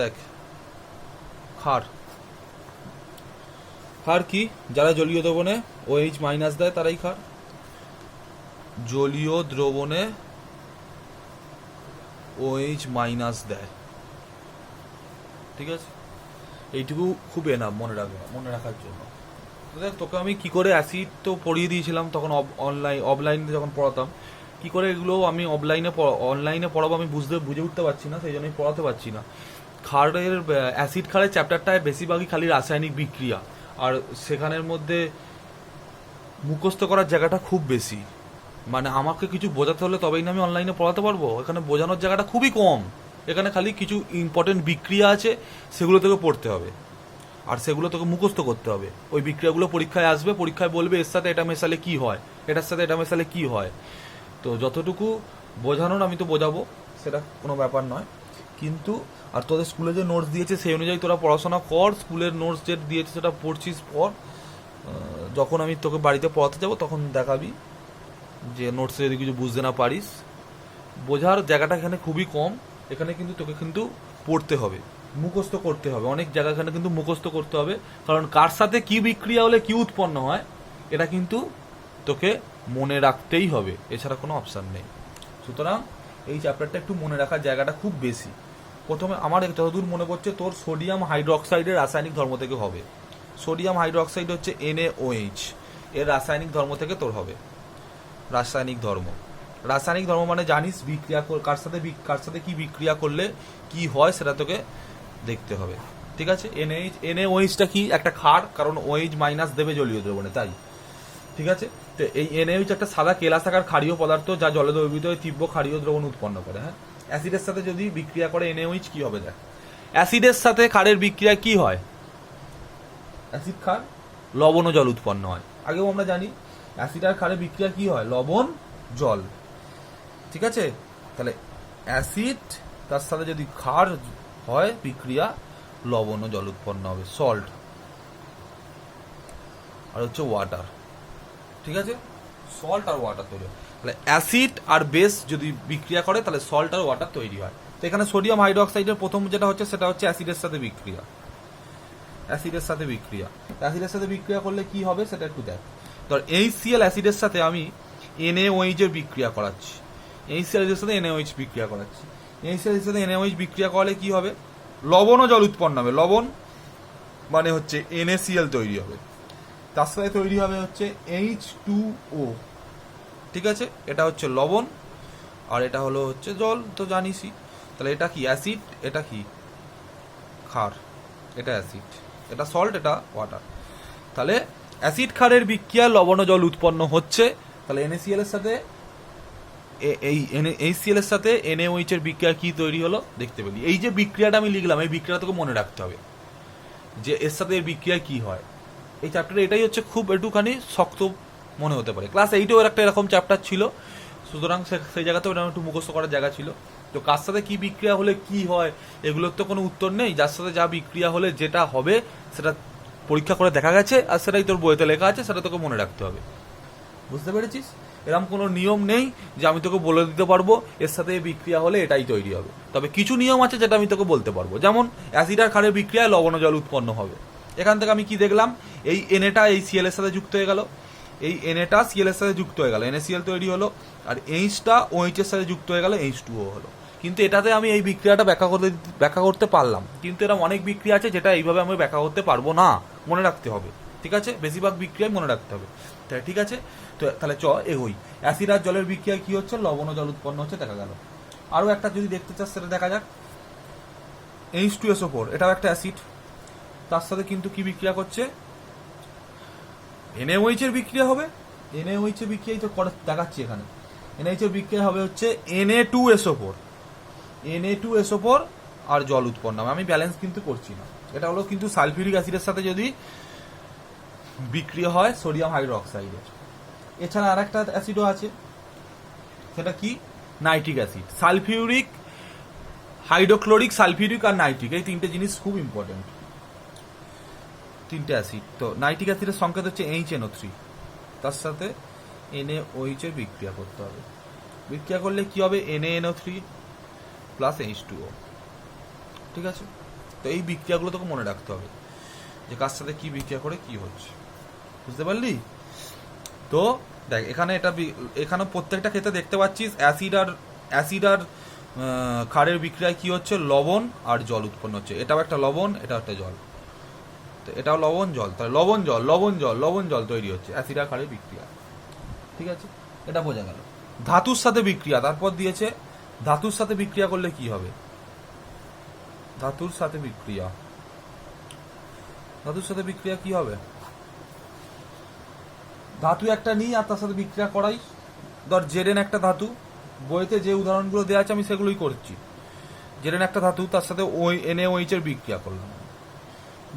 দেখ ক্ষার, ক্ষার কি, যারা জলীয় দ্রবণে OH মাইনাস দেয় তারাই ক্ষার। জলীয় দ্রবণে OH মাইনাস দেয়, ঠিক আছে? এইটুকু খুব এনাফ মনে রাখার জন্য। দেখ তোকে আমি কি করে অ্যাসিড তো পড়িয়ে দিয়েছিলাম তখন অফলাইনে যখন পড়াতাম, কি করে এগুলো আমি অনলাইনে পড়াবো আমি বুঝে উঠতে পারছি না, সেই জন্যই পড়াতে পারছি না। ক্ষারের অ্যাসিড ক্ষারের চ্যাপ্টারটায় বেশিরভাগই খালি রাসায়নিক বিক্রিয়া, আর সেখানের মধ্যে মুখস্থ করার জায়গাটা খুব বেশি। মানে আমাকে কিছু বোঝাতে হলে তবেই না আমি অনলাইনে পড়াতে পারবো, এখানে বোঝানোর জায়গাটা খুবই কম। এখানে খালি কিছু ইম্পর্টেন্ট বিক্রিয়া আছে, সেগুলো থেকে পড়তে হবে আর সেগুলো তোকে মুখস্থ করতে হবে। ওই বিক্রিয়াগুলো পরীক্ষায় আসবে, পরীক্ষায় বলবে এর সাথে এটা মেশালে কি হয়, এটার সাথে এটা মেশালে কি হয়। তো যতটুকু বোঝানোর আমি তো বোঝাবো, সেটা কোনো ব্যাপার নয়। কিন্তু আর তোদের স্কুলে যে নোটস দিয়েছে সেই অনুযায়ী তোরা পড়াশোনা কর, স্কুলের নোটস যে দিয়েছে সেটা পড়ছিস পর। যখন আমি তোকে বাড়িতে পড়াতে যাব তখন দেখাবি যে নোটসে যদি কিছু বুঝতে না পারিস। বোঝার জায়গাটা এখানে খুবই কম, এখানে কিন্তু তোকে কিন্তু পড়তে হবে, মুখস্থ করতে হবে। অনেক জায়গা এখানে কিন্তু মুখস্থ করতে হবে, কারণ কার সাথে কি বিক্রিয়া হলে কি উৎপন্ন হয় এটা কিন্তু তোকে মনে রাখতেই হবে, এছাড়া কোনো অপশান নেই। সুতরাং এই চ্যাপ্টারটা একটু মনে রাখার জায়গাটা খুব বেশি। প্রথমে আমার যতদূর মনে পড়ছে তোর সোডিয়াম হাইড্রোক্সাইডের রাসায়নিক ধর্ম থেকে হবে। সোডিয়াম হাইড্রোক্সাইড হচ্ছে NaOH, এর রাসায়নিক ধর্ম থেকে তোর হবে। রাসায়নিক ধর্ম মানে জানিস বিক্রিয়া কার সাথে কি বিক্রিয়া করলে কি হয় সেটা তোকে দেখতে হবে, ঠিক আছে? NaOHটা কি, একটা ক্ষার, কারণ OH মাইনাস দেবে জলীয় দ্রবণে, তাই, ঠিক আছে? তো এই NaOH একটা সাদা কেলাসাকার ক্ষারীয় পদার্থ যা জলে দ্রবীভূত হয়ে তীব্র ক্ষারীয় দ্রবণ উৎপন্ন করে। হ্যাঁ, অ্যাসিডের সাথে যদি বিক্রিয়া করে NaOH কি হবে দেখ। অ্যাসিডের সাথে ক্ষারের বিক্রিয়া কি হয়? অ্যাসিড ক্ষার লবণ ও জল উৎপন্ন হয়। আগেও আমরা জানি অ্যাসিড আর ক্ষারের বিক্রিয়া কি হয়, লবণ জল, ঠিক আছে? তাহলে অ্যাসিড তার সাথে যদি ক্ষার হয় বিক্রিয়া, লবণ ও জল উৎপন্ন হবে, সল্ট। আর হচ্ছে ওয়াটার, ঠিক আছে? সল্ট আর ওয়াটার তৈরি হয়। তাহলে অ্যাসিড আর বেস যদি বিক্রিয়া করে তাহলে সল্ট আর ওয়াটার তৈরি হয়। তো এখানে সোডিয়াম হাইড্রোক্সাইডের প্রথম যেটা হচ্ছে সেটা হচ্ছে অ্যাসিডের সাথে বিক্রিয়া। অ্যাসিডের সাথে বিক্রিয়া করলে কি হবে সেটা একটু দেখ। ধর HCl অ্যাসিডের সাথে আমি NaOH এর বিক্রিয়া করাচ্ছি, HCl এর সাথে NaOH বিক্রিয়া করাচ্ছি। HCl এর সাথে NaOH বিক্রিয়া করালে কি হবে, লবণ ও জল উৎপন্ন হবে। লবণ মানে হচ্ছে NaCl তৈরি হবে, তার সাথে তৈরি হবে হচ্ছে H2O, ঠিক আছে? এটা হচ্ছে লবণ আর এটা হলো হচ্ছে জল, তো জানিসই। তাহলে এটা কি অ্যাসিড, এটা কি ক্ষার, এটা অ্যাসিড, এটা সল্ট, এটা ওয়াটার। তাহলে অ্যাসিড ক্ষারের বিক্রিয়া লবণ ও জল উৎপন্ন হচ্ছে। তাহলে NaCl এর সাথে HCl এর সাথে NaOH এর বিক্রিয়া কি তৈরি হলো দেখতে পেলি। এই যে বিক্রিয়াটা আমি লিখলাম, এই বিক্রিয়া তোকে মনে রাখতে হবে যে এর সাথে এর বিক্রিয়া কি হয়। এই চ্যাপ্টারে এটাই হচ্ছে খুব একটুখানি শক্ত মনে হতে পারে। ক্লাস 8-এও একটা এরকম চ্যাপ্টার ছিল, সুতরাং সেই জায়গাতেও এটা একটু মুখস্থ করার জায়গা ছিল। তো কার সাথে কি বিক্রিয়া হলে কি হয় এগুলোর তো কোনো উত্তর নেই, যার সাথে যা বিক্রিয়া হলে যেটা হবে সেটা পরীক্ষা করে দেখা গেছে আর সেটাই তোর বইতে লেখা আছে, সেটা তোকে মনে রাখতে হবে। বুঝতে পেরেছিস? এরকম কোনো নিয়ম নেই যে আমি তোকে বলে দিতে পারবো এর সাথে বিক্রিয়া হলে এটাই তৈরি হবে। তবে কিছু নিয়ম আছে যেটা আমি তোকে বলতে পারবো, যেমন অ্যাসিড আর ক্ষারের বিক্রিয়ায় লবণ ও জল উৎপন্ন হবে। এখান থেকে আমি কি দেখলাম, এই Na এই Cl এর সাথে যুক্ত হয়ে গেল, এই Na Cl এর সাথে যুক্ত হয়ে গেল, NaCl তৈরি হলো, আর H OH এর সাথে যুক্ত হয়ে গেল, H2O হলো। কিন্তু এটাতে আমি এই বিক্রিয়াটা ব্যাখ্যা করতে পারলাম, কিন্তু এরকম অনেক বিক্রিয়া আছে যেটা এইভাবে আমি ব্যাখ্যা করতে পারবো না, মনে রাখতে হবে, ঠিক আছে? বেশিরভাগ বিক্রিয়াই মনে রাখতে হবে, ঠিক আছে? তো তাহলে এগোই। অ্যাসিড আর জলের বিক্রিয়া কি হচ্ছে, লবণ ও জল উৎপন্ন হচ্ছে, দেখা গেল। আরও একটা যদি দেখতে চাস সেটা দেখা যাক। H2SO4 এটাও একটা অ্যাসিড, তার সাথে কিন্তু কি বিক্রিয়া করছে, NaOH এর বিক্রিয়া হবে। NaOH এর বিক্রিয়াই তো দেখাচ্ছি এখানে। NaOH এর বিক্রিয়া হবে হচ্ছে Na2SO4 আর জল উৎপন্ন হবে। আমি ব্যালেন্স কিন্তু করছি না, এটা হলো কিন্তু সালফিউরিক অ্যাসিডের সাথে যদি বিক্রিয়া হয় সোডিয়াম হাইড্রোক্সাইডের। এছাড়া আর একটা অ্যাসিডও আছে, সেটা কি, nitric acid. Sulphuric, hydrochloric, sulphuric আর নাইট্রিক, এই তিনটে জিনিস খুব ইম্পর্টেন্ট, তিনটে অ্যাসিড। তো নাইট্রিক অ্যাসিডের সংকেত হচ্ছে HNO3, তার সাথে NaOH এর বিক্রিয়া করতে হবে। বিক্রিয়া করলে কি হবে, NaNO3 প্লাস H2O, ঠিক আছে? তো এই বিক্রিয়াগুলো তোকে মনে রাখতে হবে, যে কার সাথে কি বিক্রিয়া করে কি হচ্ছে, বুঝতে পারলি? তো দেখ এখানে প্রত্যেকটা ক্ষেত্রে দেখতে পাচ্ছিস অ্যাসিড আর ক্ষারের বিক্রিয়ায় কি হচ্ছে, লবণ আর জল উৎপন্ন হচ্ছে। এটাও একটা লবণ, এটাও একটা জল, তো এটাও লবণ জল, তাহলে লবণ জল তৈরি হচ্ছে অ্যাসিড আর ক্ষারের বিক্রিয়া। ঠিক আছে, এটা বোঝা গেল। ধাতুর সাথে বিক্রিয়া, তারপর দিয়েছে ধাতুর সাথে বিক্রিয়া করলে কি হবে। ধাতুর সাথে বিক্রিয়া কি হবে, ধাতু একটা নিই আর তার সাথে বিক্রিয়া করাই। ধর জেরেন একটা ধাতু, বইতে যে উদাহরণগুলো দেওয়া আছে আমি সেগুলোই করছি। জেরেন একটা ধাতু, তার সাথে NaOH এর বিক্রিয়া করলাম।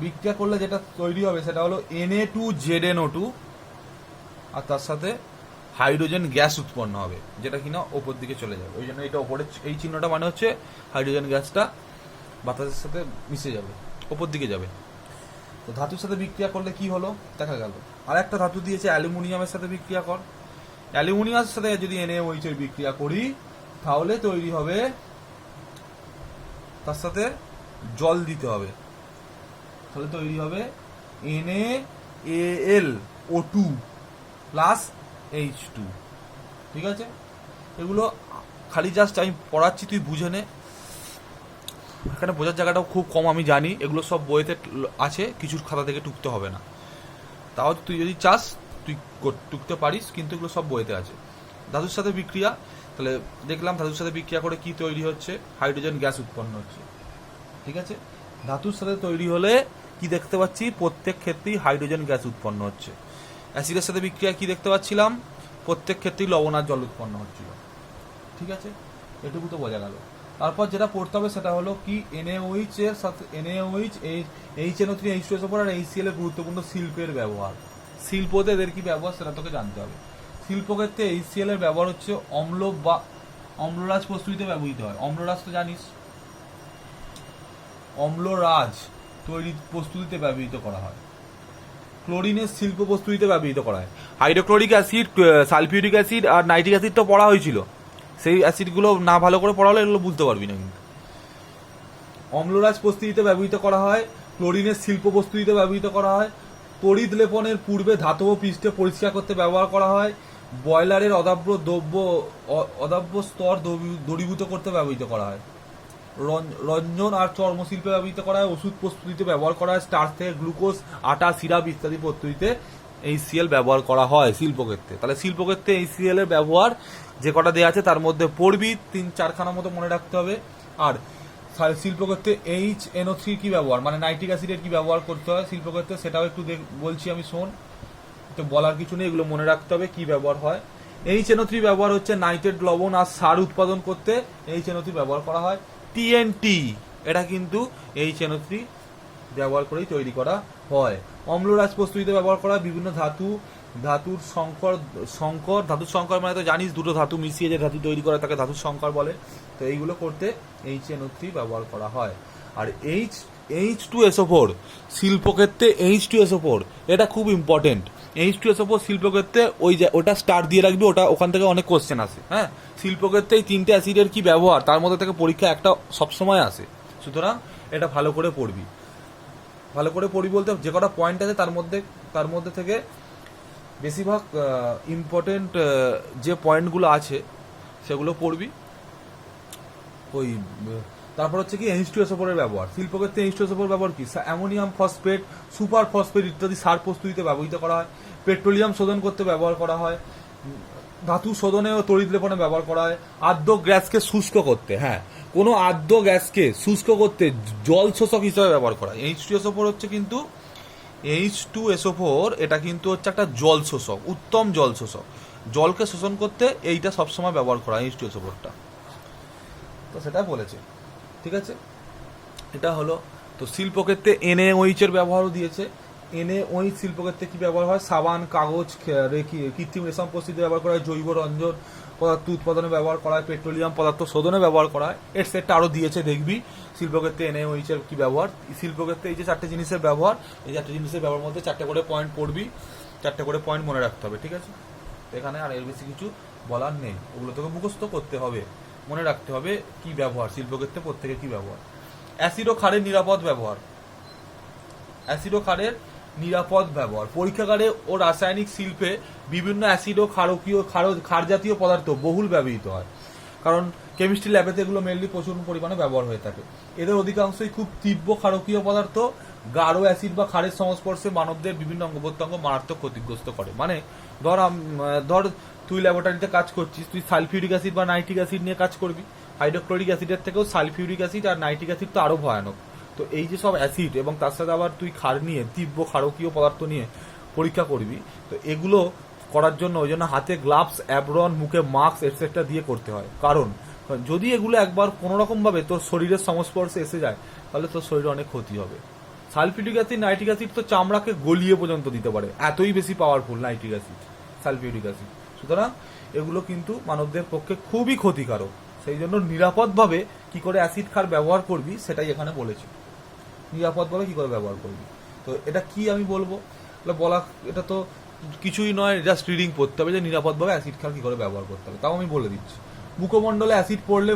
বিক্রিয়া করলে যেটা তৈরি হবে সেটা হলো Na2ZNO2, আর তার সাথে হাইড্রোজেন গ্যাস উৎপন্ন হবে, যেটা কিনা ওপর দিকে চলে যাবে। ওই জন্য এটা ওপরে এই চিহ্নটা মানে হচ্ছে হাইড্রোজেন গ্যাসটা বাতাসের সাথে মিশে যাবে, ওপর দিকে যাবে। তো ধাতুর সাথে বিক্রিয়া করলে কি হলো দেখা গেল। আর একটা ধাতু দিয়েছে অ্যালুমিনিয়ামের সাথে বিক্রিয়া কর। অ্যালুমিনিয়ামের সাথে যদি NaOH এর বিক্রিয়া করি তাহলে তৈরি হবে, তার সাথে জল দিতে হবে, তাহলে তৈরি হবে NaAlO2 প্লাস H2। ঠিক আছে, এগুলো খালি জাস্ট আমি পড়াচ্ছি, তুই বুঝে নে। এখানে বোঝার জায়গাটাও খুব কম আমি জানি, এগুলো সব বইতে আছে, কিছুর খাতা থেকে টুকতে হবে না। তাও তুই যদি চাস তুই টুকতে পারিস, কিন্তু এগুলো সব বইতে আছে। ধাতুর সাথে বিক্রিয়া, তাহলে দেখলাম ধাতুর সাথে বিক্রিয়া করে কি তৈরি হচ্ছে, হাইড্রোজেন গ্যাস উৎপন্ন হচ্ছে। ঠিক আছে, ধাতুর সাথে তৈরি হলে কি দেখতে পাচ্ছি, প্রত্যেক ক্ষেত্রেই হাইড্রোজেন গ্যাস উৎপন্ন হচ্ছে। অ্যাসিডের সাথে বিক্রিয়া কি দেখতে পাচ্ছিলাম, প্রত্যেক ক্ষেত্রেই লবণ আর জল উৎপন্ন হচ্ছিল। ঠিক আছে, এটুকু তো বোঝা গেল। তারপর যেটা পড়তে হবে সেটা হলো কি, NaOH এর সাথে NaOH, HNO3H2SO4 আর HCl এর গুরুত্বপূর্ণ শিল্পের ব্যবহার। শিল্পতে এদের কি ব্যবহার সেটা তোকে জানতে হবে। শিল্পক্ষেত্রে HCl এর ব্যবহার হচ্ছে অম্ল বা অম্লরাজ প্রস্তুতিতে ব্যবহৃত হয়। অম্লরাজ তো জানিস, অম্লরাজ তৈরি প্রস্তুতিতে ব্যবহৃত করা হয়। ক্লোরিনের শিল্প প্রস্তুতিতে ব্যবহৃত করা হয়। হাইড্রোক্লোরিক অ্যাসিড, সালফিউরিক অ্যাসিড আর নাইট্রিক অ্যাসিড তো পড়া হয়েছিল, সেই অ্যাসিডগুলো না ভালো করে পড়া হলে এগুলো বুঝতে পারবি না। কিন্তু অম্লরাজ প্রস্তুতিতে ব্যবহৃত করা হয়, ক্লোরিনের শিল্প প্রস্তুতিতে ব্যবহৃত করা হয়, তড়িৎ লেপনের পূর্বে ধাতব পৃষ্ঠে পরিষ্কার করতে ব্যবহার করা হয়, বয়লারের অদাব্য স্তর দূরীভূত করতে ব্যবহৃত করা হয়, রঞ্জন আর চর্মশিল্পে ব্যবহৃত করা হয়, ওষুধ প্রস্তুতিতে ব্যবহার করা হয়, স্টার্চ থেকে গ্লুকোজ, আটা, সিরাপ ইত্যাদি প্রস্তুতিতে HCl ব্যবহার করা হয় শিল্পক্ষেত্রে। তাহলে শিল্পক্ষেত্রে HCl এর ব্যবহার যে কটা দেওয়া আছে তার মধ্যে পড়বি, 3-4খানা মতো মনে রাখতে হবে। আর শিল্পক্ষেত্রে HNO3 কি ব্যবহার, মানে নাইট্রিক অ্যাসিডের কি ব্যবহার করতে হয় শিল্পক্ষেত্রে, সেটাও একটু বলছি আমি, শোন। তো বলার কিছু নেই, এগুলো মনে রাখতে হবে কি ব্যবহার হয়। HNO3 ব্যবহার হচ্ছে নাইট্রেট লবণ আর সার উৎপাদন করতে HNO3 ব্যবহার করা হয়। TNT এটা কিন্তু HNO3 ব্যবহার করেই তৈরি করা হয়। অম্লরাজ প্রস্তুতিতে ব্যবহার করা হয়। বিভিন্ন ধাতুর সংকর মানে তো জানিস, দুটো ধাতু মিশিয়ে যে ধাতু তৈরি করা তাকে ধাতুর সংকর বলে। তো এইগুলো করতে HNO3 ব্যবহার করা হয়। আর H2SO4 শিল্পক্ষেত্রে H2SO4 এটা খুব ইম্পর্টেন্ট। H2SO4 শিল্পক্ষেত্রে ওটা স্টার দিয়ে রাখবি, ওটা ওখান থেকে অনেক কোশ্চেন আসে। হ্যাঁ, শিল্পক্ষেত্রে এই 3টে অ্যাসিডের কি ব্যবহার তার মধ্যে থেকে পরীক্ষা একটা সবসময় আসে, সুতরাং এটা ভালো করে পড়বি। ভালো করে পড়বি বলতে যে কটা পয়েন্ট আছে তার মধ্যে থেকে বেশিরভাগ ইম্পর্টেন্ট যে পয়েন্টগুলো আছে সেগুলো পড়বি। ওই তারপর হচ্ছে কি H2SO4 এর ব্যবহার। শিল্পক্ষেত্রে H2SO4 ব্যবহার কি, অ্যামোনিয়াম ফসফেট, সুপার ফসফেট ইত্যাদি সার প্রস্তুতিতে ব্যবহৃত করা হয়। পেট্রোলিয়াম শোধন করতে ব্যবহার করা হয়। ধাতু শোধনে ও তড়িৎ লেপনে ব্যবহার করা হয়। আর্দ্র গ্যাসকে শুষ্ক করতে, হ্যাঁ, কোনো আর্দ্র গ্যাসকে শুষ্ক করতে জল শোষক হিসেবে ব্যবহার করা হয়। H2SO4 হচ্ছে কিন্তু H2SO4 এটা কিন্তু হচ্ছে একটা জল শোষক, উত্তম জল শোষক। জলকে শোষণ করতে এইটা সবসময় ব্যবহার করা হয় H2SO4টা। তো সেটা বলেছে, ঠিক আছে, এটা হলো। তো শিল্পক্ষেত্রে NaOH এর ব্যবহারও দিয়েছে। NaOH শিল্পক্ষেত্রে কি ব্যবহার হয়, সাবান, কাগজ, কৃত্রিম রেশম প্রস্তুতিতে ব্যবহার করা হয়, জৈব রঞ্জন পদার্থ উৎপাদনে ব্যবহার করা হয়, পেট্রোলিয়াম পদার্থ শোধনে ব্যবহার করা হয়। এর সেটটা আরও দিয়েছে, দেখবি শিল্পক্ষেত্রে NaOH এর কি ব্যবহার। শিল্পক্ষেত্রে এই যে 4টে জিনিসের ব্যবহার, এই 4টে জিনিসের ব্যবহার মধ্যে 4টে করে পয়েন্ট পড়বি, 4টে করে পয়েন্ট মনে রাখতে হবে, ঠিক আছে। এখানে আর এর বেশি কিছু বলার নেই, ওগুলো তোকে মুখস্থ করতে হবে, মনে রাখতে হবে কি ব্যবহার শিল্পক্ষেত্রে প্রত্যেকে কি ব্যবহার। অ্যাসিড ও ক্ষারের নিরাপদ ব্যবহার। অ্যাসিড ও ক্ষারের নিরাপদ ব্যবহার। পরীক্ষাগারে ও রাসায়নিক শিল্পে বিভিন্ন অ্যাসিড ও ক্ষার জাতীয় পদার্থ বহুল ব্যবহৃত হয়, কারণ কেমিস্ট্রি ল্যাবেতে এগুলো মেনলি প্রচুর পরিমাণে ব্যবহার হয়ে থাকে। এদের অধিকাংশই খুব তীব্র ক্ষারকীয় পদার্থ। গাঢ় অ্যাসিড বা ক্ষারের সংস্পর্শে মানবদের বিভিন্ন অঙ্গ প্রত্যঙ্গ মারাত্মক ক্ষতিগ্রস্ত করে। মানে ধর তুই ল্যাবরেটরিতে কাজ করছিস, তুই সালফিউরিক অ্যাসিড বা নাইট্রিক অ্যাসিড নিয়ে কাজ করবি। হাইড্রোক্লোরিক অ্যাসিডের থেকেও সালফিউরিক অ্যাসিড আর নাইট্রিক অ্যাসিড তো আরো ভয়ানক। তো এই যে সব অ্যাসিড এবং তার সাথে আবার তুই ক্ষার নিয়ে, তীব্র ক্ষারকীয় পদার্থ নিয়ে পরীক্ষা করবি, তো এগুলো করার জন্য ওই জন্য হাতে গ্লাভস, অ্যাব্রন, মুখে মাস্ক এটসেট্রা দিয়ে করতে হয়। কারণ যদি এগুলো একবার কোনো রকম ভাবে তোর শরীরের সংস্পর্শে এসে যায়, তাহলে তোর শরীরে অনেক ক্ষতি হবে। সালফিউরিক অ্যাসিড, নাইট্রিক অ্যাসিড তো চামড়াকে গলিয়ে পর্যন্ত দিতে পারে, এতই বেশি powerful nitric acid, sulphuric acid. সুতরাং এগুলো কিন্তু মানবদের পক্ষে খুবই ক্ষতিকারক। সেই জন্য নিরাপদভাবে কি করে অ্যাসিড ক্ষার ব্যবহার করবি সেটাই এখানে বলেছি। নিরাপদভাবে কি করে ব্যবহার করবি, তো এটা কি আমি বলবো বলা, এটা তো কিছুই নয়, জাস্ট রিডিং পড়তে হবে যে নিরাপদভাবে অ্যাসিড ক্ষার কি করে ব্যবহার করতে হবে। তাও আমি বলে দিচ্ছি। মুখমণ্ডলে অ্যাসিড পড়লে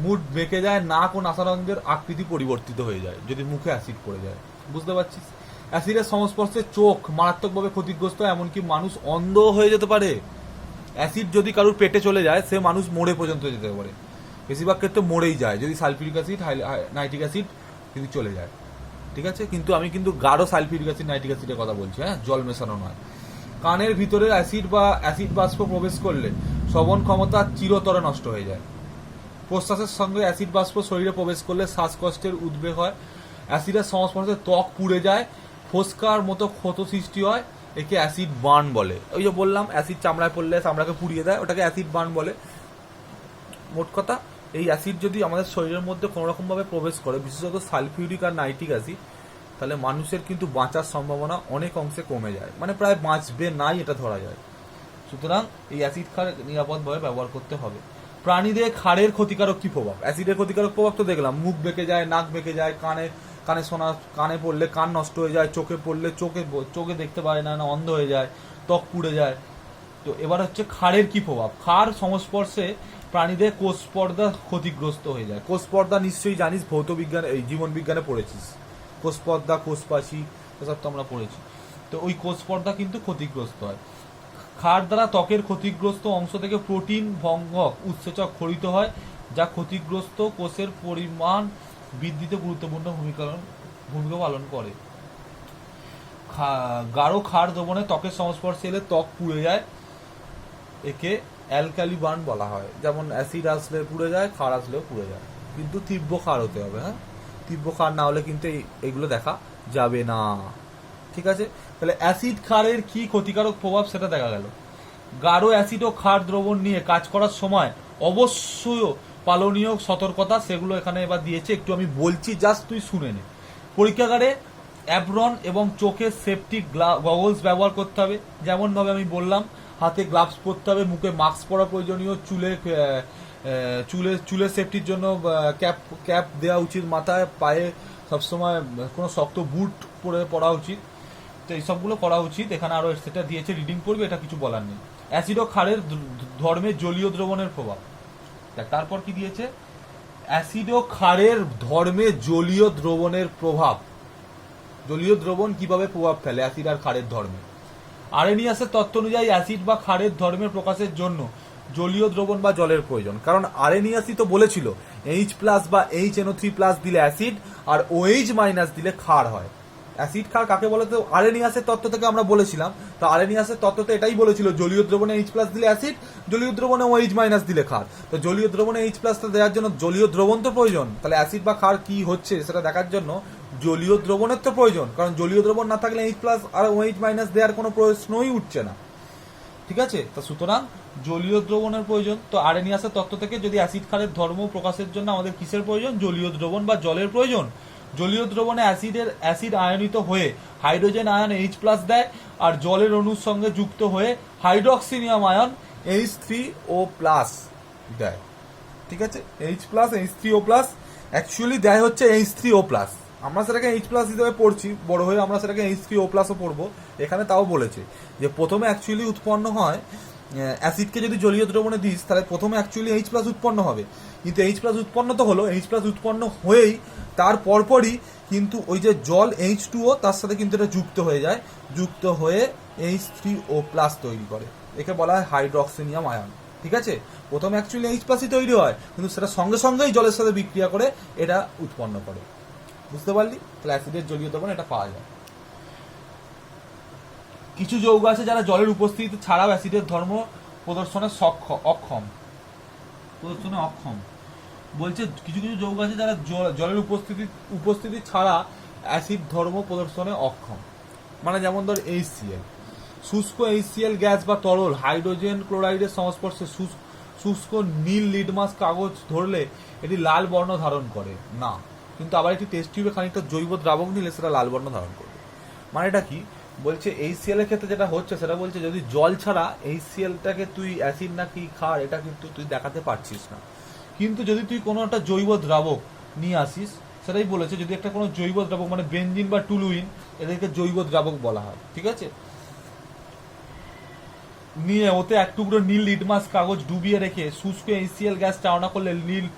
মুখ বেঁকে যায়, নাক ও নাসারন্ধ্রের আকৃতি পরিবর্তিত হয়ে যায় যদি মুখে অ্যাসিড পড়ে যায়। বুঝতে পারছিস? অ্যাসিডের সংস্পর্শে চোখ মারাত্মকভাবে ক্ষতিগ্রস্ত, এমনকি মানুষ অন্ধ হয়ে যেতে পারে। অ্যাসিড যদি কারোর পেটে চলে যায়, সে মানুষ মরে পর্যন্ত যেতে পারে। বেশিরভাগ ক্ষেত্রে মরেই যায় যদি সালফিউরিক অ্যাসিড, নাইট্রিক অ্যাসিড যদি চলে যায়। ঠিক আছে? কিন্তু আমি কিন্তু গাঢ় সালফিউরিক অ্যাসিড, নাইট্রিক অ্যাসিডের কথা বলছি, হ্যাঁ, জল মেশানো নয়। কানের ভিতরে অ্যাসিড বাষ্প প্রবেশ করলে শ্রবণ ক্ষমতা চিরতরে নষ্ট হয়ে যায়। প্রশ্বাসের সঙ্গে অ্যাসিড বাষ্প শরীরে প্রবেশ করলে শ্বাসকষ্টের উদ্বেগ হয়। অ্যাসিডের সংস্পর্শে ত্বক পুড়ে যায়, ফোস্কার মতো ক্ষত সৃষ্টি হয়। একে অ্যাসিড বার্ন বলে। ওই যে বললাম, অ্যাসিড চামড়ায় পড়লে চামড়াকে পুড়িয়ে দেয়, ওটাকে অ্যাসিড বার্ন বলে। মোট কথা, এই অ্যাসিড যদি আমাদের শরীরের মধ্যে কোনো রকম ভাবে প্রবেশ করে, বিশেষত সালফিউরিক আর নাইট্রিক অ্যাসিড, তাহলে মানুষের কিন্তু বাঁচার সম্ভাবনা অনেক অংশে কমে যায়, মানে প্রায় বাঁচবে নাই এটা ধরা যায়। সুতরাং এই অ্যাসিড ক্ষার নিরাপদভাবে ব্যবহার করতে হবে। প্রাণীদের ক্ষারের ক্ষতিকারক কি প্রভাব? অ্যাসিডের ক্ষতিকারক প্রভাব তো দেখলাম, মুখ বেঁকে যায়, নাক বেঁকে যায়, কানে পড়লে কান নষ্ট হয়ে যায়, চোখে পড়লে চোখে দেখতে পারে না, অন্ধ হয়ে যায়, ত্বক পুড়ে যায়। তো এবার হচ্ছে ক্ষারের কি প্রভাব। ক্ষার সংস্পর্শে প্রাণীদের কোষ পর্দা ক্ষতিগ্রস্ত হয়ে যায়। কোষ পর্দা নিশ্চয়ই জানিস, ভৌত বিজ্ঞান, এই জীবন বিজ্ঞানে পড়েছিস। কোষ পর্দা, কোষপাশি, এসব তো আমরা পড়েছি। তো ওই কোষ পর্দা কিন্তু ক্ষতিগ্রস্ত হয়। ক্ষার দ্বারা ত্বকের ক্ষতিগ্রস্ত অংশ থেকে প্রোটিন ভঙ্গক উৎসেচক খরিত হয়, যা ক্ষতিগ্রস্ত কোষের পরিমাণ বৃদ্ধিতে গুরুত্বপূর্ণ ভূমিকা পালন করে। গাঢ় ক্ষার দ্রবণে ত্বকের সংস্পর্শে এলে ত্বক পুড়ে যায়, একে অ্যালকালি বার্ন বলা হয়। যেমন অ্যাসিড আসলে পুড়ে যায়, ক্ষার আসলেও পুড়ে যায়, কিন্তু তীব্র ক্ষার হতে হবে। হ্যাঁ, তীব্র ক্ষার না হলে কিন্তু এগুলো দেখা যাবে না। ঠিক আছে? তাহলে অ্যাসিড ক্ষারের কি ক্ষতিকারক প্রভাব সেটা দেখা গেল। গাঢ় অ্যাসিড ও ক্ষার দ্রবণ নিয়ে কাজ করার সময় অবশ্যই পালনীয় সতর্কতা, সেগুলো এখানে এবার দিয়েছে, একটু আমি বলছি, জাস্ট তুই শুনে নে। পরীক্ষাগারে অ্যাপ্রন এবং চোখে সেফটি গগলস ব্যবহার করতে হবে। যেমন ভাবে আমি বললাম, হাতে গ্লাভস পরতে হবে, মুখে মাস্ক পরা প্রয়োজনীয়, চুলের সেফটির জন্য ক্যাপ দেওয়া উচিত মাথায়, পায়ে সবসময় কোনো শক্ত বুট পরা উচিত। তো এইসবগুলো করা উচিত। এখানে আরো সেটা দিয়েছে, রিডিং করবে, এটা কিছু বলার নেই। অ্যাসিড ও ক্ষারের ধর্মে জলীয় দ্রবণের প্রভাব। তারপর কি দিয়েছে? অ্যাসিড ও ক্ষারের ধর্মে জলীয় দ্রবণের প্রভাব। জলীয় দ্রবণ কিভাবে প্রভাব ফেলে অ্যাসিড আর ক্ষারের ধর্মে? আরেনিয়াসের তত্ত্ব অনুযায়ী অ্যাসিড বা ক্ষারের ধর্মের প্রকাশের জন্য জলীয় দ্রবণ বা জলের প্রয়োজন। কারণ আরেনিয়াসই তো বলেছিল H+ বা HNO3+ দিলে অ্যাসিড আর OH- দিলে ক্ষার হয়। অ্যাসিড ক্ষার কাকে বলে? তো আরেনিয়াসের তত্ত্ব থেকে আমরা বলেছিলাম। তো আরেনিয়াসের তত্ত্বতে এটাই বলেছিল, জলীয় দ্রবণে H+ দিলে অ্যাসিড, জলীয় দ্রবণে OH- দিলে ক্ষার। তো জলীয় দ্রবণে H+ দেওয়ার জন্য জলীয় দ্রবণ তো প্রয়োজন। তাহলে অ্যাসিড বা ক্ষার কি হচ্ছে সেটা দেখার জন্য জলীয় দ্রবণের তো প্রয়োজন, কারণ জলীয় দ্রবণ না থাকলে H+ আর OH- দেওয়ার কোনো প্রশ্নই উঠছে না। ঠিক আছে? তো সুতরাং জলীয় দ্রবণের প্রয়োজন। তো আরেনিয়াসের তত্ত্ব থেকে যদি অ্যাসিড ক্ষারের ধর্ম প্রকাশের জন্য আমাদের কিসের প্রয়োজন? জলীয় দ্রবণ বা জলের প্রয়োজন। জলীয় দ্রবণে অ্যাসিড আয়নিত হয়ে হাইড্রোজেন আয়ন H+ দেয়, আর জলের অণুর সঙ্গে যুক্ত হয়ে হাইড্রক্সিনিয়াম আয়ন H3O+ দেয়। ঠিক আছে? H+ H3O+ অ্যাকচুয়ালি দেয় হচ্ছে H3O+। আমরা সেটাকে H+ হিসেবে পড়ছি, বড় হয়ে আমরা সেটাকে H3O+ও পড়বো। এখানে তাও বলেছে যে প্রথমে অ্যাকচুয়ালি উৎপন্ন হয় অ্যাসিডকে যদি জলীয় দ্রবণে দিস তাহলে প্রথমে অ্যাকচুয়ালি এইচ প্লাস উৎপন্ন হবে, কিন্তু এইচ প্লাস উৎপন্ন তো হলো, এইচ প্লাস উৎপন্ন হয়েই তার পরপরই কিন্তু ওই যে জল H2O তার সাথে কিন্তু এটা যুক্ত হয়ে যায়, যুক্ত হয়ে H3O প্লাস তৈরি করে, একে বলা হয় হাইড্রোক্সিনিয়াম আয়ন। ঠিক আছে, প্রথমে অ্যাকচুয়ালি এইচ প্লাসই তৈরি হয়, কিন্তু সেটা সঙ্গে সঙ্গেই জলের সাথে বিক্রিয়া করে এটা উৎপন্ন করে। বুঝতে পারলি? তাহলে অ্যাসিডের জলীয় দ্রবণ এটা পাওয়া যায়। কিছু যৌগ আছে যারা জলের উপস্থিতি ছাড়াও অ্যাসিডের ধর্ম প্রদর্শনে অক্ষম। বলছে কিছু কিছু যৌগ আছে যারা জলের উপস্থিতি ছাড়া অ্যাসিড ধর্ম প্রদর্শনে অক্ষম। মানে যেমন ধর HCl, শুষ্ক HCl গ্যাস বা তরল হাইড্রোজেন ক্লোরাইডের সংস্পর্শে শুষ্ক নীল লিটমাস কাগজ ধরলে এটি লাল বর্ণ ধারণ করে না, কিন্তু আবার একটি টেস্ট টিউবে খানিকটা জৈব দ্রাবক নিলে সেটা লাল বর্ণ ধারণ করবে। মানে এটা কি বলছে, HCl এর ক্ষেত্রে যেটা হচ্ছে সেটা বলছে যদি জল ছাড়া HClটাকে তুই অ্যাসিড নাকি ক্ষার এটা কিন্তু তুই দেখাতে পারছিস না, কিন্তু যদি তুই কোনো একটা জৈব দ্রাবক নিয়ে আসিস, সেটাই বলেছে যদি একটা কোনো জৈব দ্রাবক মানে বেনজিন বা টুলুইন এদেরকে জৈব দ্রাবক বলা হয়, ঠিক আছে, নিয়ে ওতে এক টুকরো নীল লিটমাস কাগজ ডুবিয়ে রেখে শুষ্ক HCl গ্যাস চালনা করলে নীল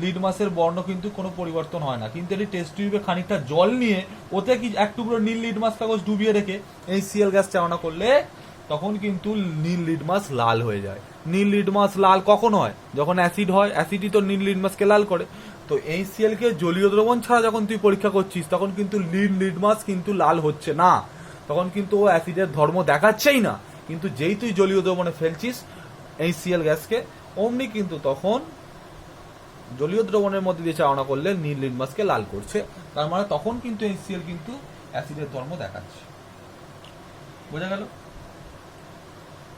লিটমাসের বর্ণ কিন্তু কোনো পরিবর্তন হয় না, কিন্তু এটি টেস্ট টিউবে খানিকটা জল নিয়ে ওতে কি এক টুকরো নীল লিটমাস কাগজ ডুবিয়ে রেখে HCl গ্যাস চালনা করলে তখন কিন্তু নীল লিটমাস লাল হয়ে যায়। নীল লিটমাস লাল কখন হয়? যখন অ্যাসিড হয়, অ্যাসিডই তো নীল লিটমাসকে লাল করে। তো HCl কে জলীয় দ্রবণ ছাড়া যখন তুই পরীক্ষা করছিস তখন কিন্তু নীল লিটমাস কিন্তু লাল হচ্ছে না, তখন কিন্তু ও অ্যাসিডের ধর্ম দেখাচ্ছেই না, কিন্তু যেই তুই জলীয় দ্রবণে ফেলছিস HCl গ্যাসকে অমনি কিন্তু তখন জলীয় দ্রবণের মধ্যে দিয়ে চালনা করলে নীল লিটমাসকে লাল করছে, তার মানে তখন কিন্তু HCl কিন্তু অ্যাসিডের ধর্ম দেখাচ্ছে। বোঝা গেল?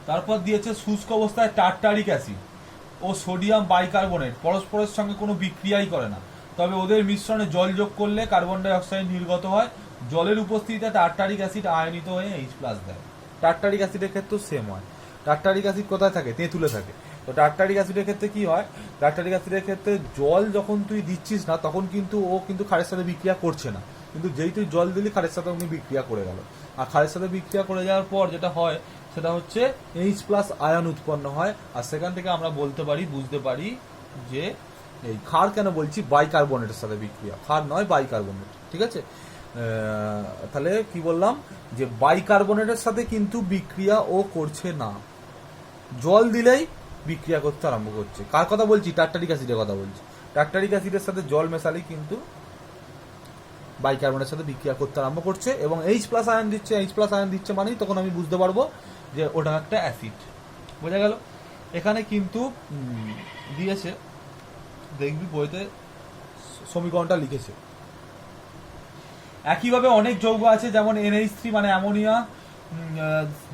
তারপর দিয়েছে শুষ্ক অবস্থায় টার্টারিক অ্যাসিড ও সোডিয়াম বাইকার্বনেট পরস্পরের সঙ্গে কোনো বিক্রিয়াই করে না, তবে ওদের মিশ্রণে জল যোগ করলে কার্বন ডাই অক্সাইড নির্গত হয়, জলের উপস্থিতিতে টার্টারিক অ্যাসিড আয়নিত হয়ে H+ দেয়। টার্টারিক অ্যাসিডের ক্ষেত্রেও সেম হয়। টার্টারিক অ্যাসিড কোথায় থাকে? তেঁতুলে থাকে। তো টার্টারিক অ্যাসিডের ক্ষেত্রে কি হয়? টার্টারিক অ্যাসিডের ক্ষেত্রে জল যখন তুই দিচ্ছিস না তখন কিন্তু ও কিন্তু ক্ষারের সাথে বিক্রিয়া করছে না, কিন্তু যেই তুই জল দিলি ক্ষারের সাথে উনি বিক্রিয়া করে গেল, আর ক্ষারের সাথে বিক্রিয়া করে যাওয়ার পর যেটা হয় সেটা হচ্ছে H+ আয়ন উৎপন্ন হয়, আর সেখান থেকে আমরা বলতে পারি, বুঝতে পারি যে এই ক্ষার কেন বলছি, বাইকার্বনেটের সাথে বিক্রিয়া, ক্ষার নয় বাইকার্বনেট। ঠিক আছে, তাহলে কি বললাম যে বাইকার্বনেটের সাথে কিন্তু বিক্রিয়া ও করছে না, জল দিলেই বিক্রিয়া করতে আরম্ভ করছে। কার কথা বলছি? টার্টারিক অ্যাসিডের কথা বলছি। টার্টারিক অ্যাসিডের সাথে জল মেশালেই কিন্তু বাইকার্বনের সাথে বিক্রিয়া করতে আরম্ভ করছে এবং H+ আয়ন দিচ্ছে। H+ আয়ন দিচ্ছে মানেই তখন আমি বুঝতে পারবো যে ওটা একটা অ্যাসিড। বোঝা গেল? এখানে কিন্তু দিয়েছে, দেখবি বইতে সমীকরণটা লিখেছে। একইভাবে অনেক যৌগ আছে যেমন NH3 মানে অ্যামোনিয়া,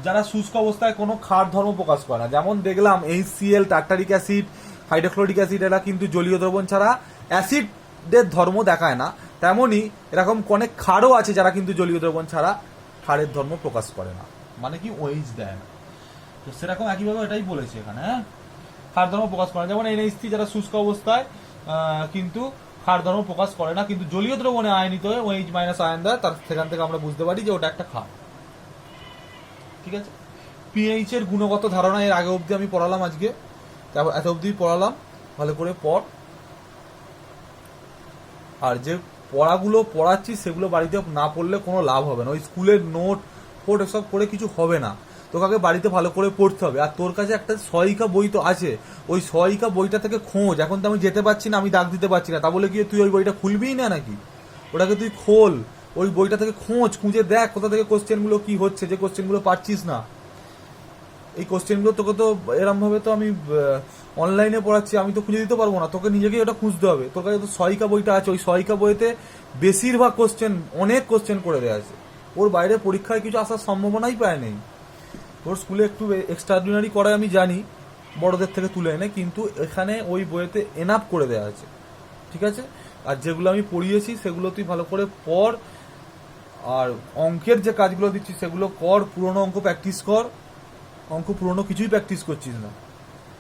যারা শুষ্ক অবস্থায় কোনো ক্ষার ধর্ম প্রকাশ করে না, যেমন দেখলাম HCl, tartaric acid, hydrochloric acid এরা কিন্তু জলীয় দ্রবণ ছাড়া অ্যাসিডের ধর্ম দেখায় না, তেমনি এরকম অনেক ক্ষারও আছে যারা কিন্তু জলীয় দ্রবণ ছাড়া ক্ষারের ধর্ম প্রকাশ করে না, মানে কি OH দেয় না। তো সেরকম একইভাবে এটাই বলেছে এখানে, হ্যাঁ, ক্ষার ধর্ম প্রকাশ করে না, যেমন NH3 যারা শুষ্ক অবস্থায় কিন্তু ক্ষার ধর্ম প্রকাশ করে না, কিন্তু জলীয় দ্রবণে আয়নিত হয়ে OH- আয়ন দেয়, তার সেখান থেকে আমরা বুঝতে পারি যে ওটা একটা ক্ষার। ঠিক আছে, পিএইচ এর গুণগত ধারণা এর আগে অবধি আমি পড়ালাম, আজকে এত অবধি পড়ালাম, ভালো করে পড়। আর যে পড়াগুলো পড়াচ্ছি সেগুলো বাড়িতে না পড়লে কোনো লাভ হবে না, ওই স্কুলের নোট ফোট এসব করে কিছু হবে না, তোকে আগে বাড়িতে ভালো করে পড়তে হবে। আর তোর কাছে একটা সহায়িকা বই তো আছে, ওই সহায়িকা বইটা থেকে খোঁজ, এখন তো আমি যেতে পারছি না, আমি দাগ দিতে পারছি না, তা বলে কি তুই ওই বইটা খুলবিই না নাকি? ওটাকে তুই খোল, ওই বইটা থেকে খুঁজে দেখ কোথা থেকে কোশ্চেনগুলো কি হচ্ছে, যে কোশ্চেনগুলো পারছিস না। এই কোশ্চেনগুলো তোকে তো এরম ভাবে তো আমি অনলাইনে পড়াচ্ছি, আমি তো খুঁজে দিতে পারবো না, তোকে নিজেকেই ওটা খুঁজতে হবে। তোর কাছে তো সহায়িকা বইটা আছে, ওই সহায়িকা বইতে বেশিরভাগ কোশ্চেন, অনেক কোশ্চেন করে দেওয়া আছে, ওর বাইরে পরীক্ষায় কিছু আসার সম্ভাবনাই প্রায় নেই। তোর স্কুলে একটু এক্সট্রাঅর্ডিনারি করায় আমি জানি, বড়দের থেকে তুলে এনে, কিন্তু এখানে ওই বইতে এনাফ করে দেওয়া আছে। ঠিক আছে, আর যেগুলো আমি পড়িয়েছি সেগুলো তুই ভালো করে পড়, আর অঙ্কের যে কাজগুলো দিচ্ছি সেগুলো কর, পুরোনো অঙ্ক প্র্যাকটিস কর, অঙ্ক পুরোনো কিছুই প্র্যাকটিস করছিস না,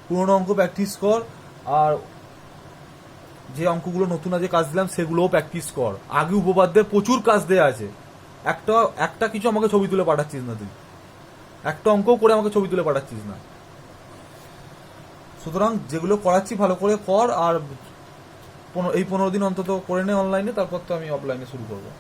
পুরোনো অঙ্ক প্র্যাকটিস কর, আর যে অঙ্কগুলো নতুন আজ কাজ দিলাম সেগুলোও প্র্যাকটিস কর। আগে উপপাদ্যের প্রচুর কাজ দেওয়া আছে, একটা কিছু আমাকে ছবি তুলে পাঠাচ্ছিস না, তুই একটা অঙ্কও করে আমাকে ছবি তুলে পাঠাচ্ছিস না। সুতরাং যেগুলো করাচ্ছি ভালো করে কর, আর এই 15 দিন অন্তত করে নে অনলাইনে, তারপর তো আমি অফলাইনে শুরু করবো।